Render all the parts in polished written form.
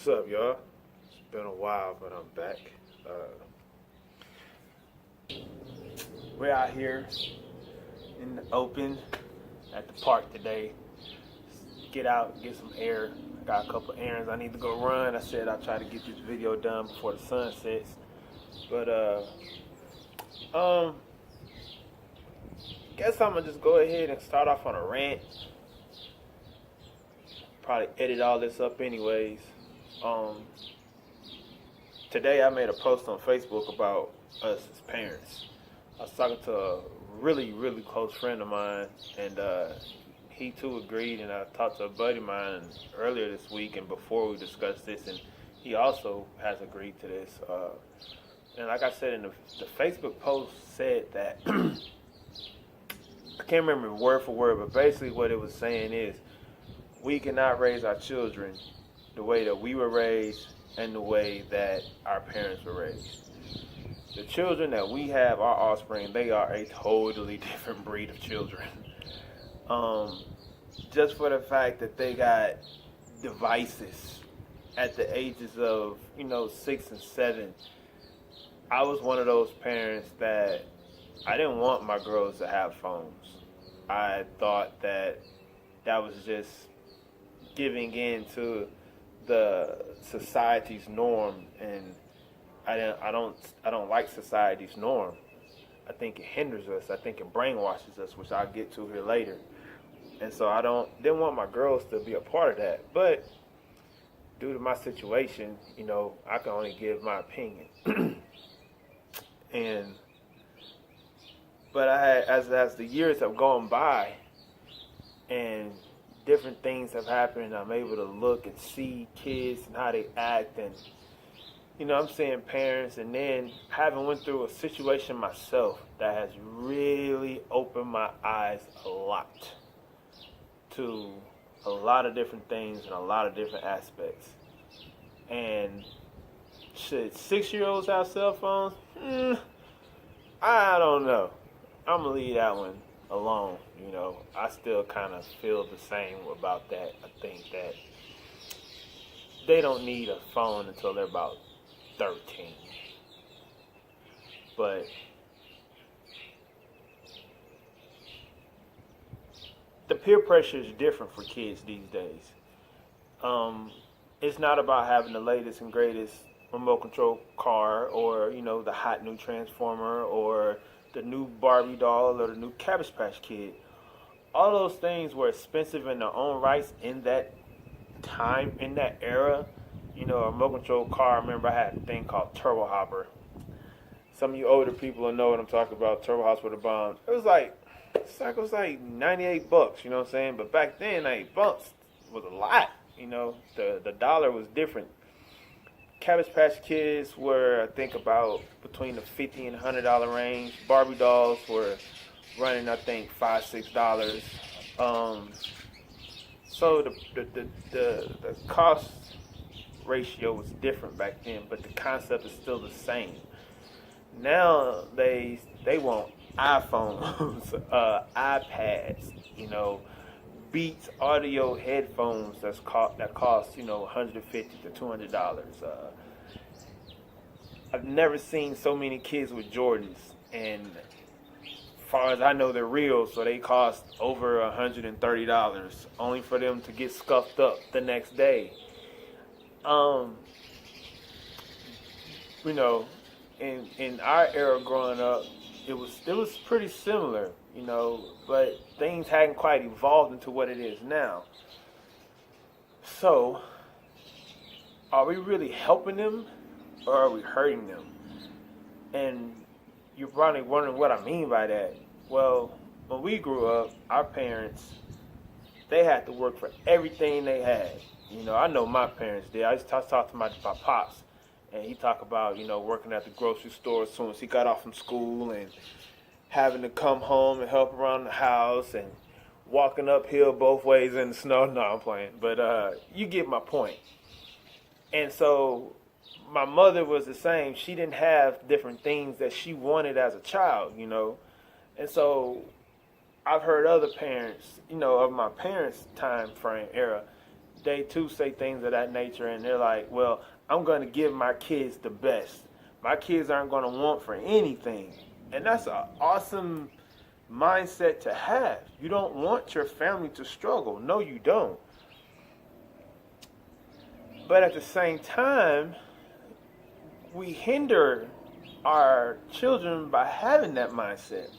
What's up, y'all? It's been a while, but I'm back. We're out here in the open at the park today. Get out, get some air. I got a couple errands I need to go run. I said I'll try to get this video done before the sun sets. But guess I'm gonna just go ahead and start off on a rant. Probably edit all this up anyways. Today I made a post on Facebook about us as parents. I was talking to a really close friend of mine, and he too agreed, and I talked to a buddy of mine earlier this week and before we discussed this, and he also has agreed to this. And like I said in the Facebook post said that, I can't remember word for word, but basically what it was saying is, we cannot raise our children the way that we were raised and the way that our parents were raised. The children that we have, our offspring, they are a totally different breed of children. Just for the fact that they got devices at the ages of, 6 and 7. I was one of those parents that I didn't want my girls to have phones. I thought that was just giving in to the society's norm, and I don't like society's norm. I think it hinders us. I think it brainwashes us, which I'll get to here later. And so I didn't want my girls to be a part of that. But due to my situation, I can only give my opinion. But as the years have gone by and different things have happened, I'm able to look and see kids and how they act, and I'm seeing parents, and then having went through a situation myself that has really opened my eyes a lot to a lot of different things and a lot of different aspects. And should 6-year-olds have cell phones? I don't know. I'm gonna leave that one alone. I still kind of feel the same about that. I think that they don't need a phone until they're about 13. But the peer pressure is different for kids these days. It's not about having the latest and greatest remote control car, or the hot new Transformer, or the new Barbie doll, or the new Cabbage Patch Kid. All those things were expensive in their own rights in that time, in that era. A remote control car, I remember I had a thing called Turbo Hopper. Some of you older people will know what I'm talking about. Turbo Hops with a bomb. It was like $98, you know what I'm saying? But back then, $8 was a lot. The dollar was different. Cabbage Patch Kids were, I think, about between the $50 and $100 range. Barbie dolls were running, I think, $5, $6. So the cost ratio was different back then, but the concept is still the same. Now they want iPhones, iPads, Beats audio headphones that cost $150 to $200. I've never seen so many kids with Jordans, and as far as I know, they're real, so they cost over $130, only for them to get scuffed up the next day. In our era growing up, it was pretty similar, but things hadn't quite evolved into what it is now. So, are we really helping them, or are we hurting them? And you're probably wondering what I mean by that. Well, when we grew up, our parents, they had to work for everything they had. I know my parents did. I used to talk to my pops, and he talked about, working at the grocery store as soon as he got off from school, and having to come home and help around the house, and walking uphill both ways in the snow. No, I'm playing. But you get my point. And so my mother was the same. She didn't have different things that she wanted as a child, And so I've heard other parents, of my parents' time frame era, they too say things of that nature, and they're like, well, I'm going to give my kids the best. My kids aren't going to want for anything. And that's an awesome mindset to have. You don't want your family to struggle. No, you don't. But at the same time, we hinder our children by having that mindset.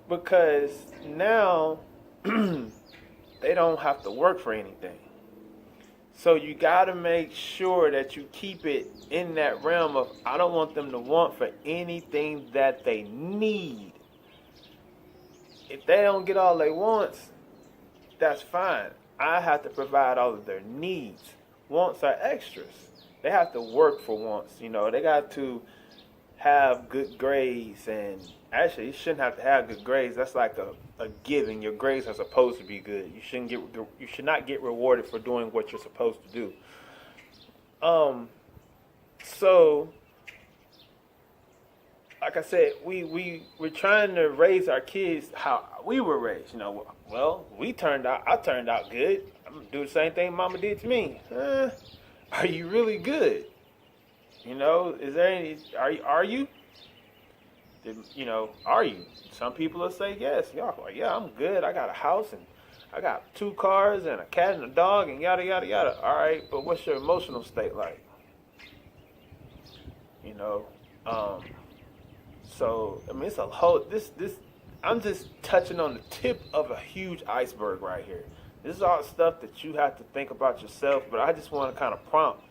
Because now they don't have to work for anything. So you got to make sure that you keep it in that realm of, I don't want them to want for anything that they need. If they don't get all they want, that's fine. I have to provide all of their needs. Wants are extras. They have to work for wants. You know, they got to have good grades, and actually you shouldn't have to have good grades. That's like a given. Your grades are supposed to be good. You should not get rewarded for doing what you're supposed to do. So like I said, we're trying to raise our kids how we were raised. You know, well, I turned out good. I'm gonna do the same thing Mama did to me. Are you really good? You know, is there any? Are you? You know, are you? Some people will say yes. Y'all like, yeah, I'm good. I got a house and I got 2 cars and a cat and a dog and yada yada yada. All right, but what's your emotional state like? You know, so I mean, it's a whole. This. I'm just touching on the tip of a huge iceberg right here. This is all stuff that you have to think about yourself. But I just want to kind of prompt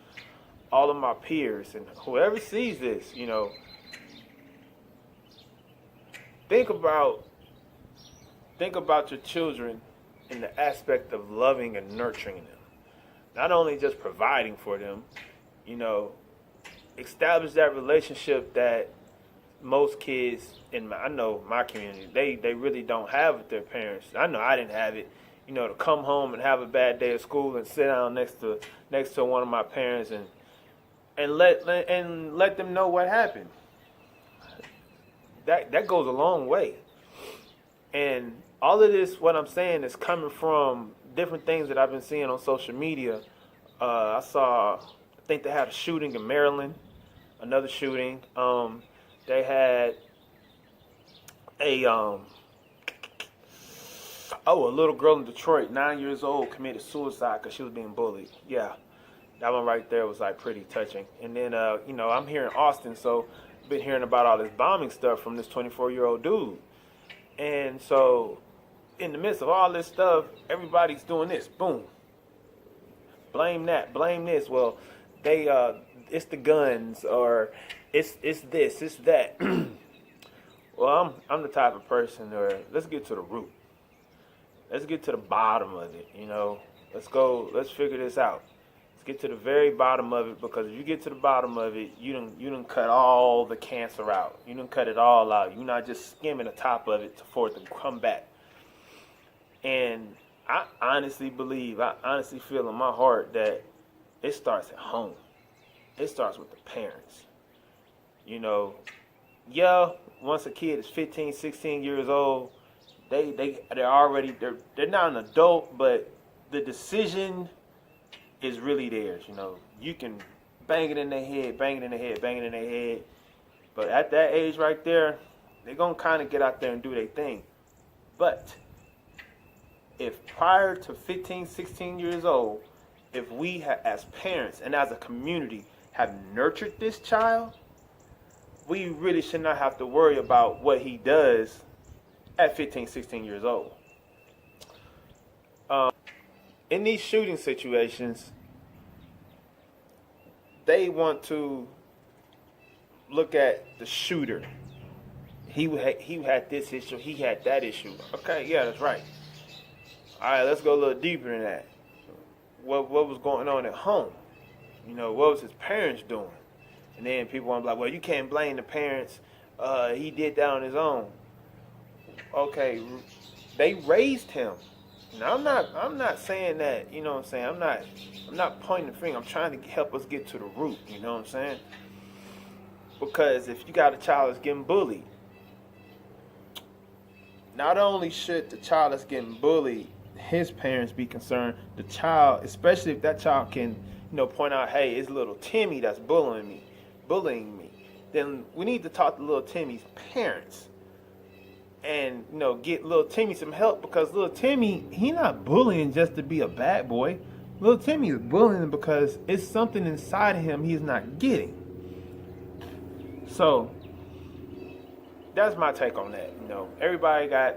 all of my peers and whoever sees this, you know, think about your children in the aspect of loving and nurturing them. Not only just providing for them, you know, establish that relationship that most kids I know my community, they really don't have with their parents. I know I didn't have it. You know, to come home and have a bad day at school and sit down next to one of my parents and let them know what happened. That goes a long way. And all of this, what I'm saying, is coming from different things that I've been seeing on social media. I think they had a shooting in Maryland, another shooting. They had a little girl in Detroit, 9 years old, committed suicide because she was being bullied. Yeah, that one right there was like pretty touching. And then, you know, I'm here in Austin, so I've been hearing about all this bombing stuff from this 24-year-old dude. And so, in the midst of all this stuff, everybody's doing this. Boom. Blame that. Blame this. Well, it's the guns, or it's this, it's that. Well, I'm the type of person where let's get to the root. Let's get to the bottom of it, you know. Let's figure this out. Let's get to the very bottom of it, because if you get to the bottom of it, you done cut all the cancer out. You done cut it all out. You're not just skimming the top of it for it to come back. And I honestly feel in my heart that it starts at home. It starts with the parents. You know, yeah, once a kid is 15, 16 years old, they're not an adult, but the decision is really theirs. You know, you can bang it in their head, but at that age right there, they're gonna kind of get out there and do their thing. But if prior to 15, 16 years old, if we as parents and as a community have nurtured this child, we really should not have to worry about what he does at 15, 16 years old. In these shooting situations, they want to look at the shooter. He had this issue, he had that issue. Okay, yeah, that's right. All right, let's go a little deeper than that. What was going on at home? You know, what was his parents doing? And then people want to be like, well, you can't blame the parents. He did that on his own. Okay, they raised him. Now, I'm not saying that, you know what I'm saying? I'm not pointing the finger. I'm trying to help us get to the root, you know what I'm saying? Because if you got a child that's getting bullied, not only should the child that's getting bullied his parents be concerned, the child, especially if that child can, point out, hey, it's little Timmy that's bullying me, then we need to talk to little Timmy's parents and, get little Timmy some help, because little Timmy, he not bullying just to be a bad boy. Little Timmy is bullying because it's something inside of him he's not getting. So that's my take on that. Everybody got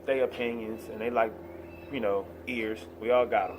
their opinions and they like, ears. We all got them.